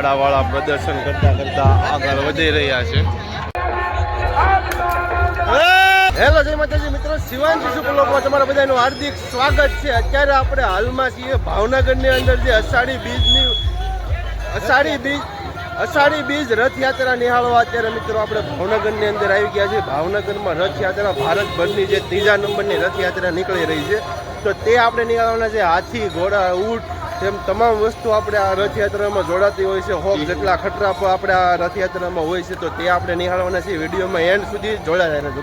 અખાડાવાળા પ્રદર્શન કરતા કરતા આગળ વધી રહ્યા છે. હેલો જય માતાજી મિત્રો, શિવાંશી શુક્લ બ્લોગમાં તમારા બધાનું હાર્દિક સ્વાગત છે. અત્યારે આપણે હાલમાં છીએ ભાવનગરની અંદર જે અષાઢી બીજ રથયાત્રા નિહાળવા. અત્યારે મિત્રો આપણે ભાવનગરની અંદર આવી ગયા છીએ. ભાવનગરમાં રથયાત્રા ભારતભરની જે ત્રીજા નંબરની રથયાત્રા નીકળી રહી છે, તો તે આપણે નિહાળવાના છે. હાથી, ઘોડા, ઊંટ તેમ તમામ વસ્તુ આપણે આ રથયાત્રામાં જોડાતી હોય છે. હોક જેટલા ખટરા પણ આપણે આ રથયાત્રામાં હોય છે, તો તે આપણે નિહાળવાના છે. વિડીયોમાં એન્ડ સુધી જોડાયા રહેજો.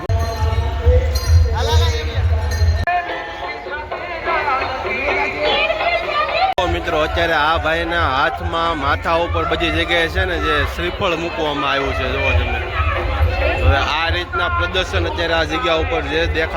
મિત્રો અત્યારે આ ભાઈના હાથમાં માથા ઉપર બધી જગ્યાએ છે ને જે શ્રીફળ મૂકવામાં આવ્યું છે. જોવો તમે, હવે આ રીતના પ્રદર્શન અત્યારે આ જગ્યા ઉપર જે દેખાય.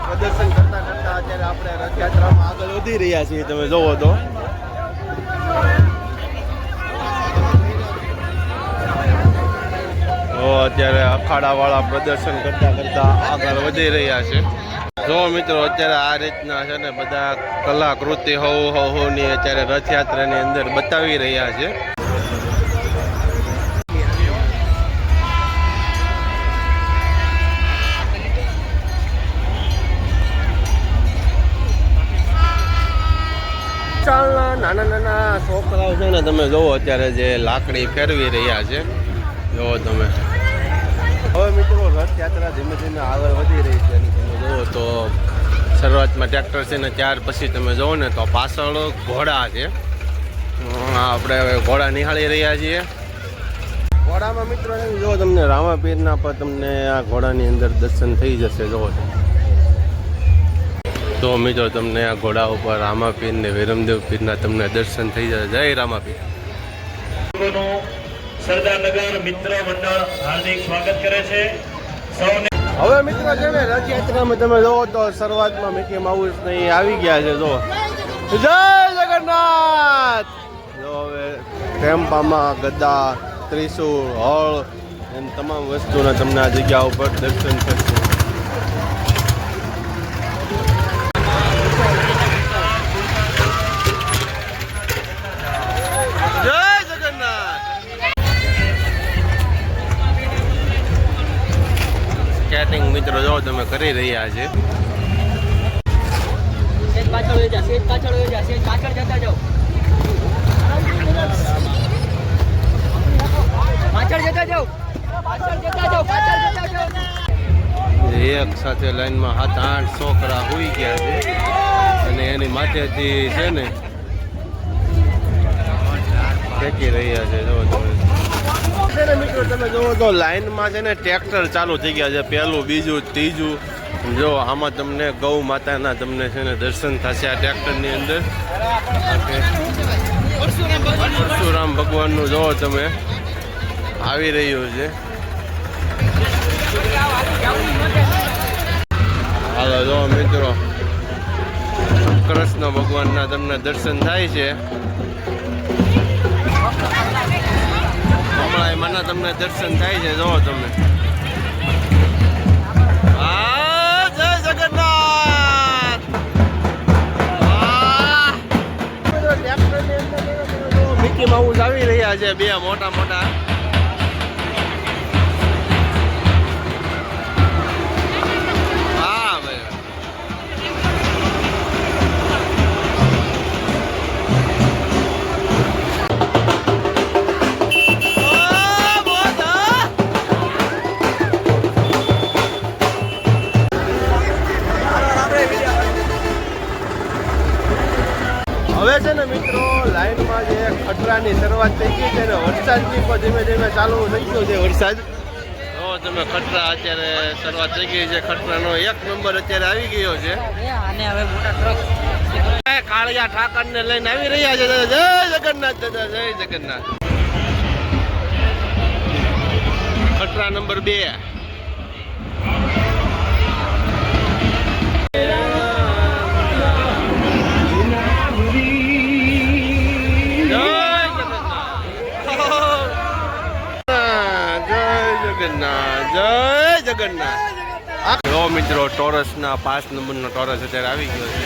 પ્રદર્શન કરતા કરતા અત્યારે આપણે રથયાત્રામાં આગળ વધી રહ્યા છીએ. તમે જોવો તો અત્યારે અખાડાવાળા પ્રદર્શન કરતા કરતા આગળ વધી રહ્યા છે. જો મિત્રો અત્યારે આ રીતના છે ને બધા કલાકૃતિ હોની અત્યારે રથયાત્રાની અંદર બતાવી રહ્યા છે. નાના નાના છોકરાઓ છે ને, તમે જોવો અત્યારે જે લાકડી ફેરવી રહ્યા છે. જોવો તમે, હવે મિત્રો રથયાત્રા ધીમે ધીમે આગળ વધી રહી છે. તમે જોવો તો શરૂઆતમાં ટ્રેક્ટર છે ને, ત્યાર પછી તમે જોવો ને તો પાછળ ઘોડા છે. આપણે હવે ઘોડા નિહાળી રહ્યા છીએ. ઘોડામાં મિત્રો જો તમને રામાપીરના પર તમને આ ઘોડાની અંદર દર્શન થઈ જશે. જોવો તો મિત્રો તમને આ ઘોડા ઉપર રામાપીર ને વિરમદેવ પીરના તમને દર્શન થઈ જશે. જય રામાપીર. સરદારનગર મિત્ર મંડળ હાર્દિક સ્વાગત કરે છે સૌને. હવે મિત્રો છે ને રથયાત્રામાં તમે જોવો તો શરૂઆતમાં મિકી માઉસ ને આવી ગયા છે. જો જય જગન્નાથ. જો હવે ટેમ્પામાં ગદા, ત્રિશૂળ, હળ એમ તમામ વસ્તુના તમને આ જગ્યા ઉપર દર્શન થશે. સ્કેટિંગ મિત્રો જો તમે કરી રહ્યા છે. પાછળ જતા જાઓ. એક સાથે લાઈનમાં 7-8 છોકરા હોઈ ગયા છે અને એની માથેથી છે ને ફેંકી રહ્યા છે. જો તમે મિત્રો તમે જોવો તો લાઈનમાં છે ને ટ્રેક્ટર ચાલુ થઈ ગયા છે. પહેલું, બીજું, ત્રીજું. જો આમાં તમને ગૌ માતાના તમને છે ને દર્શન થશે આ ટ્રેક્ટરની અંદર. પરશુરામ ભગવાનનું જોવો તમે આવી રહ્યું છે. હાલો જો મિત્રો કૃષ્ણ ભગવાનના તમને દર્શન થાય છે. મને તમને દર્શન થાય છે. જો તમે જય જગન્નાથ. મિકી માઉસ આવી રહ્યા છે, બે મોટા મોટા. ખતરાની શરૂઆત થઈ ગઈ છે અને વરસાદની પણ ધીમે ધીમે ચાલુ થઈ ગયો છે વરસાદ. જો તમે ખતરા અત્યારે શરૂઆત થઈ ગઈ છે. ખતરાનો 1 નંબર અત્યારે આવી ગયો છે. આને હવે મોટા ટ્રક કાળિયા ઠાકરને લઈને આવી રહ્યા છે. જય જગન્નાથ દાદા, જય જગન્નાથ. ખતરા નંબર 2. જય જગન્નાથ. જો મિત્રો ટોરસના 5 નંબરનો ટોરસ અત્યારે આવી ગયો છે.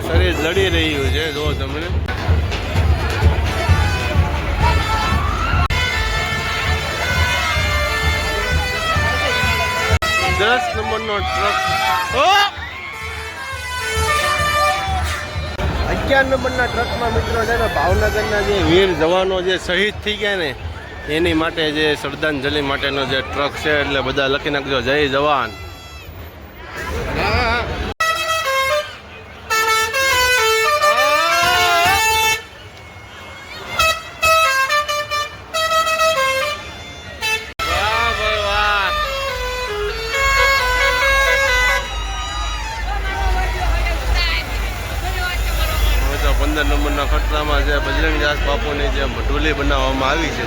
શરીર લડી રહ્યું છે. જો તમને 10 નંબરનો ટ્રક, 11 નંબરના ટ્રકમાં મિત્રો છે ને ભાવનગરના જે વીર જવાનો જે શહીદ થઈ ગયા ને એની માટે જે શ્રદ્ધાંજલિ માટેનો જે ટ્રક છે. એટલે બધા લખી નાખજો જય જવાન. તો 15 નંબરના ખતરામાં જે બજરંગદાસ બાપુની જે મઢુલી બનાવવામાં આવી છે.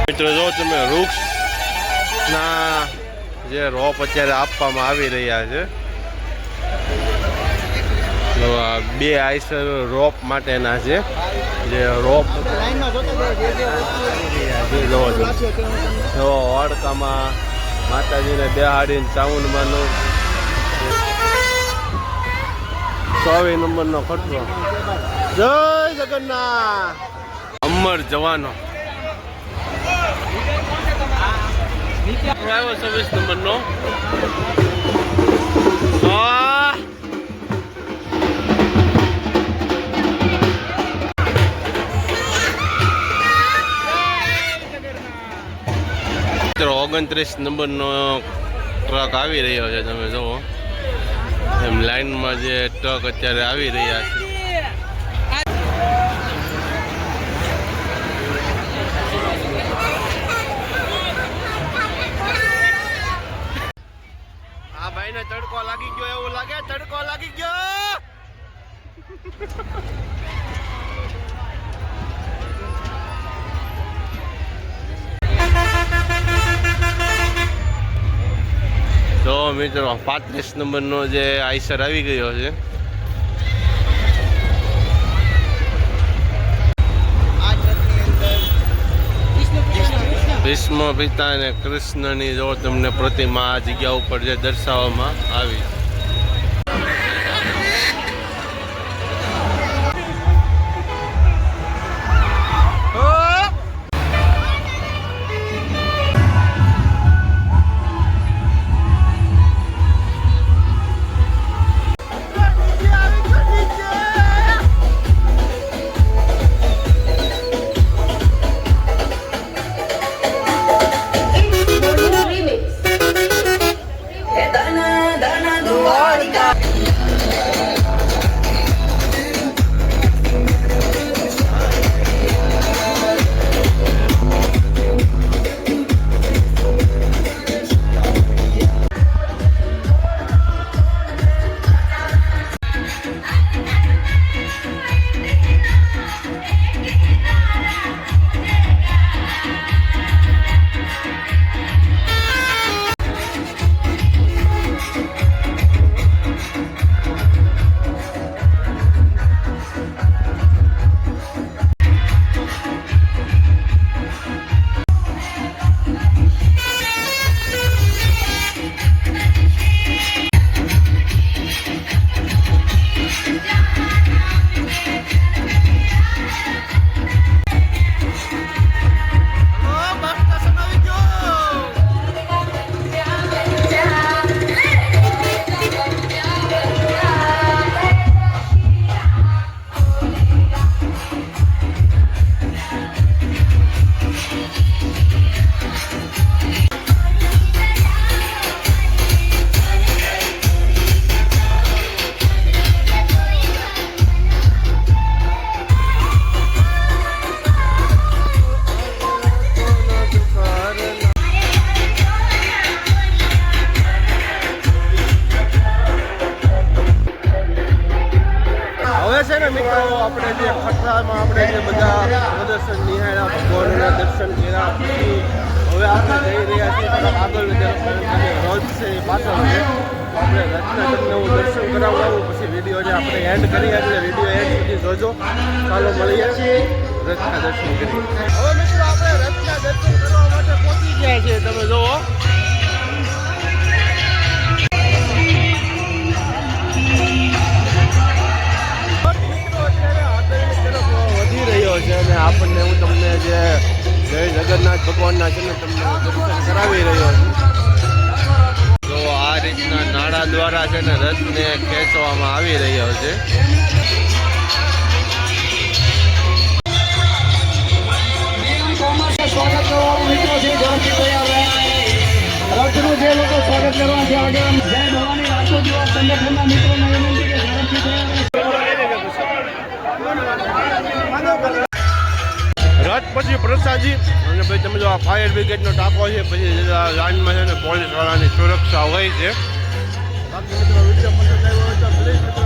મિત્રો જો તમે વૃક્ષના જે રોપ અત્યારે આપવામાં આવી રહ્યા છે. 2 આઈસર રોપ માટેના છે. જે રોપ વાડકામાં માતાજીને બેહાડીને ચાઉંડમાંનું 24 નંબરનો ખતરો. જય જગન્નાથ. અમર જવાનો આવ્યો 26 નંબરનો. મિત્રો 29 નંબરનો ટ્રક આવી રહ્યો છે. તમે જુઓ એમ લાઈનમાં જે ટ્રક અત્યારે આવી રહ્યા છે. આ ભાઈને તડકો લાગી ગયો એવું લાગે. તડકો લાગી ગયો. તો મિત્રો 35 નંબરનો જે આઈસર આવી ગયો છે. ભીષ્મ પિતા અને કૃષ્ણની જો તમને પ્રતિમા આ જગ્યા ઉપર જે દર્શાવવામાં આવી. Dana, dana, do. ને મિત્રો આપણે જે ખટરામાં આપણે જે બધા પ્રદર્શન નિહાળ્યા ભગવાનના દર્શન કર્યા પછી હવે આપણે જઈ રહ્યા છીએ તરફ આગળ તરફ રથ છે એ પાછળ છે તો આપણે રથના તમને હું દર્શન કરાવડાવું પછી વિડીયો જે આપણે એન્ડ કરીએ એટલે વિડીયો એન્ડ સુધી જોજો ચાલો મળીએ રથના દર્શન કરીએ હવે મિત્રો આપણે રથના દર્શન કરવા માટે પહોંચી ગયા છીએ તમે જુઓ વધી રહ્યો છે અને આપણને હું તમને જે જય જગન્નાથ ભગવાનના છે ને તમને દર્શન કરાવી રહ્યો છું તો આ રીતના નાળા દ્વારા છે ને રથને ખેંચવામાં આવી રહ્યો છે સ્વાગત કરવાનું મિત્રો છે ઝડપથી તૈયાર રહે રથનું જે લોકો સ્વાગત કરવા છે આગળ જય ભવાની રાજકોટ યુવા સંગઠનના મિત્રોને વિનંતી કે ઝડપથી તૈયાર રથ પછી પ્રસાદી અને પછી તમે જો આ ફાયર બ્રિગેડનો ટાંકો છે પછી લાઇનમાં છે ને પોલીસવાળાની સુરક્ષા હોય છે બાકી મિત્રો વિડીયો પસંદ આવ્યો હોય તો પ્લીઝ